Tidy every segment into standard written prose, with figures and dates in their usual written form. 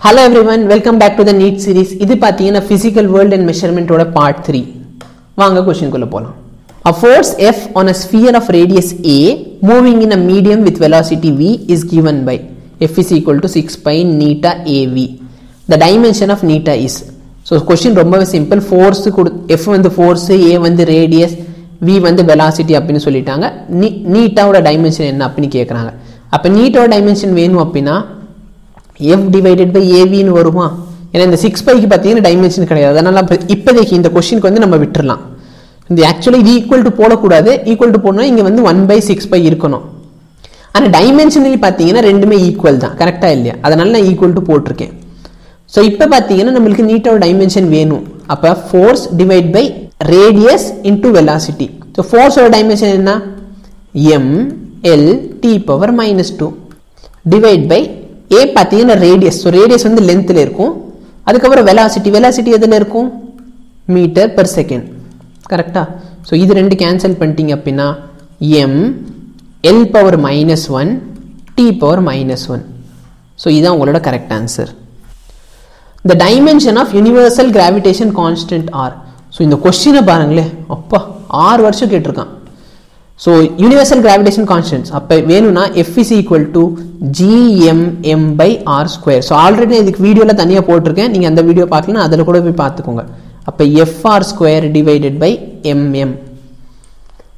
Hello everyone, welcome back to the NEET series. இது பாத்தீங்கன்னா physical world and measurement ஓட part 3. வாங்க question குள்ள போலாம். A force F on a sphere of radius A moving in a medium with velocity V is given by F is equal to 6 pi neta AV. The dimension of neta is. So question ரொம்பவே simple. Force F வந்து force, A வந்து radius, V வந்து velocity அப்படினு சொல்லிட்டாங்க. neta ஓட dimension என்ன அப்படினு கேக்குறாங்க. அப்ப neta ஓட dimension வேணும் அப்படினா F divided by AV னு வருமா? ஏன்னா இந்த 6 pi க்கு பாத்தீங்கன்னா டைமென்ஷன் கிடையாது. அதனால இப்போதைக்கு இந்த क्वेश्चनக்கு வந்து நம்ம விட்டுறலாம். இந்த एक्चुअली இது ஈக்குவல் டு போட கூடாது. ஈக்குவல் டு போடணும் இங்க வந்து 1/6 pi இருக்கணும். ஆனா டைமென்ஷனலி பாத்தீங்கன்னா ரெண்டுமே ஈக்குவல் தான். கரெக்ட்டா இல்லையா? அதனால நான் ஈக்குவல் டு போட்டுருக்கேன். சோ இப்போ பாத்தீங்கன்னா நமக்கு நீட்டான டைமென்ஷன் வேணும். அப்ப force divide by radius into velocity. So ஃபோர்ஸோட டைமென்ஷன் என்ன? m l t power -2 divide by A பாத்தீங்கன்னா ரேடியஸ். சோ ரேடியஸ் வந்து லெந்த்ல இருக்கும். அதுக்கு அப்புறம் வெலாசிட்டி எதுல இருக்கும்? Metre per second. கரெக்ட்டா? சோ இது ரெண்டு கேன்சல் பண்ணிட்டீங்க அப்படினா m l power -1 t power -1. So இதான் உங்களோட correct answer. The dimension of universal gravitation constant r. So இந்த क्वेश्चனை பாருங்களே. அப்பா 6 வருஷம் கேட்டிருக்கான். So universal gravitation constants அப்ப வேணும்னா F is equal to gmm by r square. So already இதுக்கு வீடியோல தனியா போட்டுருக்கேன். நீங்க அந்த வீடியோ பார்க்கலனா அதல கூட போய் பார்த்துக்கோங்க. அப்ப fr square divided by mm.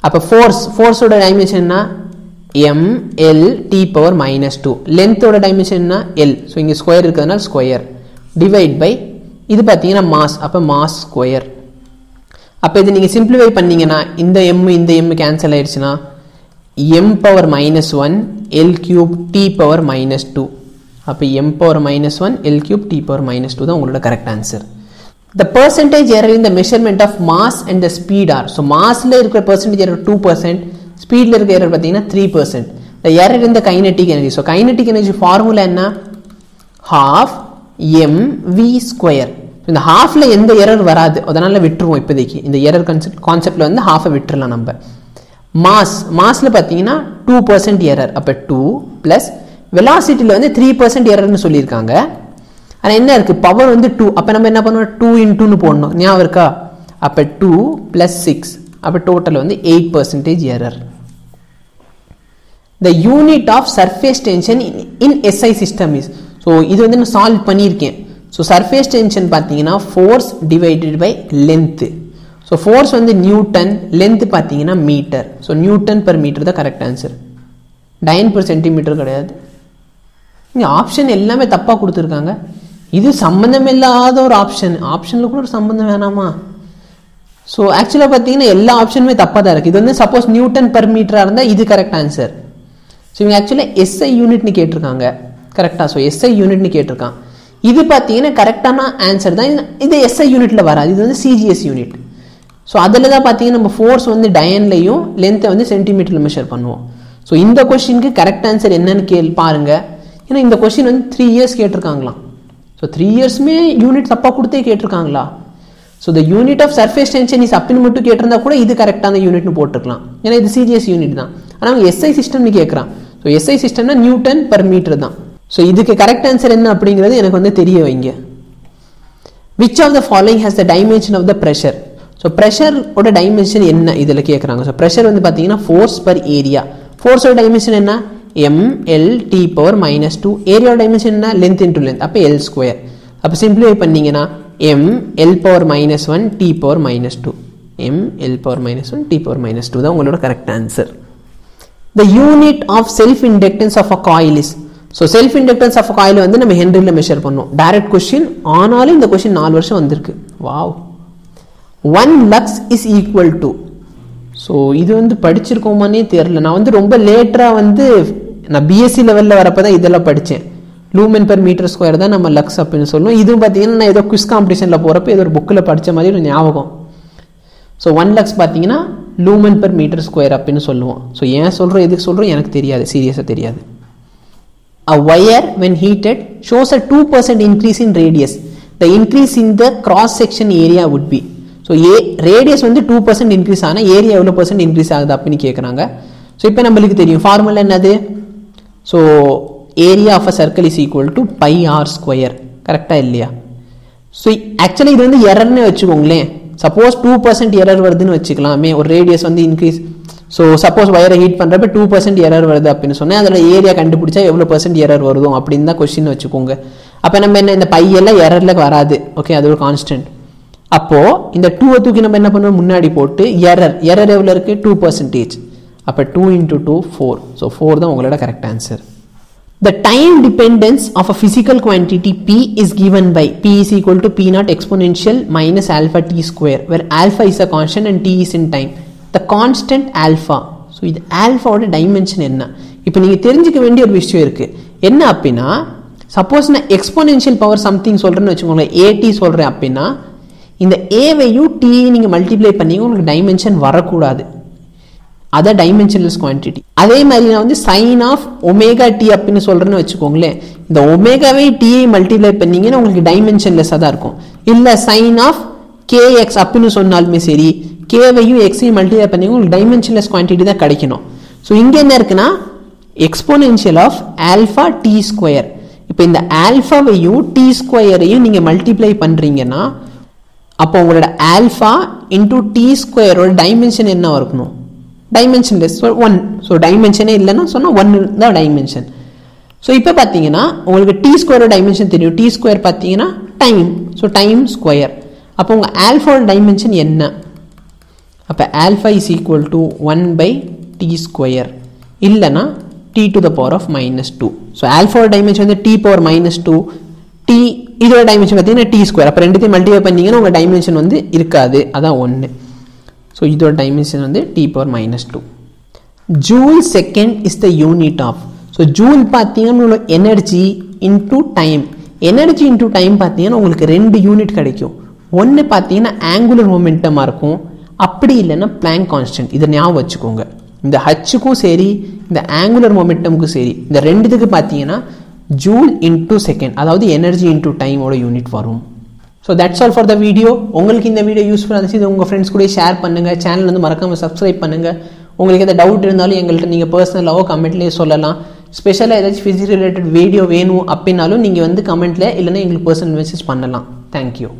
அப்ப force ஓட டைமென்ஷன் என்ன? m l t power -2. length ஓட டைமென்ஷன் என்ன? l. So இங்க ஸ்கொயர் இருக்குதுனால ஸ்கொயர் டிவைட் பை இது பாத்தீங்கன்னா மாஸ். அப்ப மாஸ் ஸ்கொயர். அப்ப இது நீங்க சிம்பிளிஃபை பண்ணீங்கனா இந்த m கேன்சல் ஆயிடுச்சுனா m power -1 l cube t power -2. அப்ப m power -1 l cube t power -2 தான் உங்களோட correct answer. The percentage error in the measurement of mass and the speed are. So massல இருக்கிற percentage error 2%, speedல இருக்கிற error பாத்தீங்கன்னா 3%. The error in the kinetic energy. So kinetic energy formula என்ன? half mv square. இந்த ஹாஃப்ல எந்த error வராது. அதனால விட்டுருவோம் இப்போதைக்கு. இந்த எரர் கான்செப்ட்ல வந்து ஹாஃபை விட்டுறலாம் நம்ம. மாஸ்ல பாத்தீங்கன்னா 2% எரர். அப்ப 2 பிளஸ் வெலாசிட்டில வந்து 3% எரர்னு சொல்லியிருக்காங்க. ஆனா என்ன இருக்கு? பவர் வந்து 2. அப்ப நம்ம என்ன பண்ணுவோம்? 2 into னு போடணும். ஞாபகம் இருக்கா? அப்ப 2 plus 6. அப்ப டோட்டல் வந்து 8% error. The unit of surface tension in SI system is. So இது வந்து நான் சால்வ் பண்ணியிருக்கேன். So surface tension பாத்தீங்கன்னா force divided by length. So force வந்து நியூட்டன், length பாத்தீங்கன்னா metre. So newton per metre தான் correct answer. Dyne per centimetre கிடையாது. இங்க ஆப்ஷன் எல்லாமே தப்பா கொடுத்திருக்காங்க. இது சம்பந்தம் இல்லாத ஒரு ஆப்ஷன். ஆப்ஷன்ல கூட ஒரு சம்பந்தம் வேணாமா? So ஆக்சுவலா பாத்தீங்கன்னா எல்லா ஆப்ஷனுமே தப்பா தான் இருக்கு. இது வந்து சப்போஸ் நியூட்டன் per மீட்டரா இருந்தா இது கரெக்ட் ஆன்சர். So இவங்க ஆக்சுவலா SI யூனிட்னு கேட்டிருக்காங்க. கரெக்ட்டா? So SI யூனிட்னு கேட்டிருக்கான். இது பாத்தீங்கன்னா கரெக்டான ஆன்சர் தான். இது SI யூனிட்ல வராது. இது வந்து CGS யூனிட். சோ அதுல தான் பாத்தீங்கன்னா நம்ம ஃபோர்ஸ் வந்து டயன்லயும் லெந்த் வந்து சென்டிமீட்டர்ல மெஷர் பண்ணுவோம். சோ இந்த क्वेश्चनக்கு கரெக்ட் ஆன்சர் என்னன்னு பாருங்க. ஏன்னா இந்த क्वेश्चन வந்து 3 இயர்ஸ் கேட்டிருக்காங்களாம். சோ 3 இயர்ஸ்மே யூனிட் தப்பா கொடுத்தே கேட்டிருக்காங்களா? So the unit of surface tension is அப்படின்னு மட்டும் கேட்டிருந்தா கூட இது கரெக்டான யூனிட்னு போட்டுக்கலாம். ஏன்னா இது CGS யூனிட் தான். ஆனா அவங்க SI சிஸ்டம்னு கேக்குறான். சோ SI சிஸ்டம்னா நியூட்டன் per மீட்டர் தான். So இதுக்கு கரெக்ட் ஆன்சர் என்ன அப்படிங்கிறது எனக்கு வந்து தெரிய வைங்க. Which of the following has the dimension of the pressure? So pressure ஓட டைமென்ஷன் என்ன இதுல கேக்குறாங்க. So pressure வந்து பாத்தீங்கன்னா force per area. Force ஓட டைமென்ஷன் என்ன? m l t power -2. Area ஓட டைமென்ஷன் என்ன? length into length. அப்ப l square. அப்ப சிம்பிளிஃபை பண்ணீங்கனா m l power -1 t power -2. m l power -1 t power -2 தான் உங்களோட correct answer. The unit of self inductance of a coil is. So self inductance of a coil வந்து நம்ம ஹென்ரில measure பண்ணோம். Direct question ஆனாலும் இந்த question 4 வருஷம் வந்திருக்கு. Wow. 1 lux is equal to. So இது வந்து படிச்சிருக்கோமானே தெரியல. நான் வந்து ரொம்ப லேட்டரா வந்து நான் BSc லெவல்ல வரப்ப தான் இதெல்லாம் படிச்சேன். லூமென் per மீட்டர் ஸ்கொயர் தான் நம்ம லக்ஸ் அப்படினு சொல்லுவோம். இதுவும் பாத்தீங்கன்னா நான் ஏதோ குவிஸ் காம்படிஷன்ல போறப்ப ஏதோ ஒரு புக்ல படிச்ச மாதிரி ஒரு ஞாபகம். So 1 lux பாத்தீங்கன்னா லூமென் per மீட்டர் ஸ்கொயர் அப்படினு சொல்லுவோம். So ஏன் சொல்றோம் எதுக்கு சொல்றோம் எனக்கு தெரியாது. சீரியஸா தெரியாது. A wire when heated shows a 2% increase in radius. The increase in the cross section area would be. So radius வந்து 2% increase ஆனா ஏரியா எவ்வளவு percent increase ஆகுது அப்படினு கேக்குறாங்க. So இப்போ நமக்கு தெரியும் ஃபார்முலா என்னது? So area of a circle is equal to pi r square. கரெக்டா இல்லையா? ஸோ ஆக்சுவலி இது வந்து எரர்னு வச்சுக்கோங்களேன். சப்போஸ் 2% எரர் வருதுன்னு வச்சுக்கலாமே, ஒரு ரேடியஸ் வந்து இன்க்ரீஸ். ஸோ சப்போஸ் வயரை ஹீட் பண்ணுறப்ப 2% எரர் வருது அப்படின்னு சொன்னால் அதோட ஏரியா கண்டுபிடிச்சா எவ்வளோ % எரர் வருதோ அப்படின்னு தான் கொஸ்டின் வச்சுக்கோங்க. அப்போ நம்ம என்ன, இந்த பையெல்லாம் எரரில் வராது. ஓகே, அது ஒரு கான்ஸ்டன்ட். அப்போது இந்த 2 தூக்கி நம்ம என்ன பண்ணுவோம், முன்னாடி போட்டு எரர் எவ்வளோ இருக்குது, 2%. அப்போ 2 × 2 4. ஸோ 4 தான் உங்களோட correct answer. The time dependence of a physical quantity P is given by P is equal to P naught exponential minus alpha t square, where alpha is a constant and t is in time. The constant alpha. So இது ஆல்ஃபாவோட dimension என்ன? இப்போ நீங்கள் தெரிஞ்சுக்க வேண்டிய ஒரு விஷயம் இருக்குது. என்ன அப்படின்னா, சப்போஸ் நான் எக்ஸ்போனென்ஷியல் பவர் சம்திங் சொல்கிறேன்னு வச்சுக்கோங்களேன், ஏடி சொல்கிறேன் அப்படின்னா இந்த ஏவையும் டியையும் நீங்கள் மல்டிப்ளை பண்ணிங்க, உங்களுக்கு டைமென்ஷன் வரக்கூடாது. அதான் டைமென்ஷன்லெஸ் குவான்டிட்டி. அதே மாதிரி நான் வந்து சைன் ஆஃப் ஒமேகா டி அப்படின்னு சொல்கிறேன்னு வச்சுக்கோங்களேன், இந்த ஒமேகாவை டிஐ மல்டிப்ளை பண்ணிங்கன்னா உங்களுக்கு டைமென்ஷன்லெஸ்ஸாக தான் இருக்கும். இல்லை சைன் ஆஃப் கேஎக்ஸ் அப்படின்னு சொன்னாலுமே சரி, கேவையும் எக்ஸையும் மல்டிப்ளை பண்ணி உங்களுக்கு டைமென்ஷன்லெஸ் குவான்டிட்டி தான் கிடைக்கணும். ஸோ இங்கே என்ன இருக்குன்னா exponential of alpha T square. இப்போ இந்த ஆல்ஃபாவையும் டி ஸ்கொயரையும் நீங்கள் மல்டிப்ளை பண்ணுறீங்கன்னா அப்போ உங்களோட ஆல்ஃபா இன்டூ டி ஸ்கொயரோட டைமென்ஷன் என்ன இருக்கணும், டைமென்ஷன்லெஸ். ஸோ 1. ஸோ டைமென்ஷனே இல்லைன்னா சொன்னால் 1 தான் டைமென்ஷன். ஸோ இப்போ பார்த்தீங்கன்னா உங்களுக்கு டி ஸ்கொயரோட டைமென்ஷன் தெரியும். டி ஸ்கொயர் பார்த்தீங்கன்னா டைம். So time square. அப்போ உங்கள் ஆல்ஃபாவோட டைமென்ஷன் என்ன? அப்போ alpha is equal to 1/t square, இல்லைனா t to the power of -2. So ஆல்ஃபாவோட டைமென்ஷன் வந்து t power -2, t இதோட டைமென்ஷன் பார்த்தீங்கன்னா t ஸ்கொயர். அப்போ ரெண்டுத்தையும் மல்டிப்ளை பண்ணிங்கன்னா உங்கள் டைமென்ஷன் வந்து இருக்காது, அதான் 1. ஸோ இதோட டைமென்ஷன் வந்து t power -2. Joule second is the unit of. So joule பார்த்தீங்கன்னா energy into time. Energy into time பார்த்தீங்கன்னா உங்களுக்கு 2 யூனிட் கிடைக்கும். ஒன்று பார்த்தீங்கன்னா ஆங்குலர் மொமெண்டமாக இருக்கும், அப்படி இல்லைன்னா பிளாங்க் கான்ஸ்டன்ட். இதை ஞாபகம் வச்சுக்கோங்க. இந்த ஹச்சுக்கும் சரி இந்த ஆங்குலர் மொமெண்டமுக்கும் சரி இந்த ரெண்டுத்துக்கு பார்த்தீங்கன்னா ஜூல் இன்டூ செகண்ட், அதாவது எனர்ஜி இன்டூ டைமோட யூனிட் வரும். So that's all for the video. உங்களுக்கு இந்த வீடியோ யூஸ்ஃபுல்லாக இருந்துச்சு, இது உங்கள் ஃப்ரெண்ட்ஸ் கூட ஷேர் பண்ணுங்கள். சேனல் வந்து மறக்காமல் சப்ஸ்கிரைப் பண்ணுங்கள். உங்களுக்கு எதாவது டவுட் இருந்தாலும் எங்கள்கிட்ட நீங்கள் பர்சனலாகவோ கமெண்ட்லேயே சொல்லலாம். ஸ்பெஷலாக ஏதாச்சும் ஃபிசிக்ஸ் ரிலேட்டட் வீடியோ வேணும் அப்படின்னாலும் நீங்கள் வந்து கமெண்ட்டில் இல்லைன்னா எங்களுக்கு பர்சனல் மெசேஜ் பண்ணலாம். தேங்க்யூ.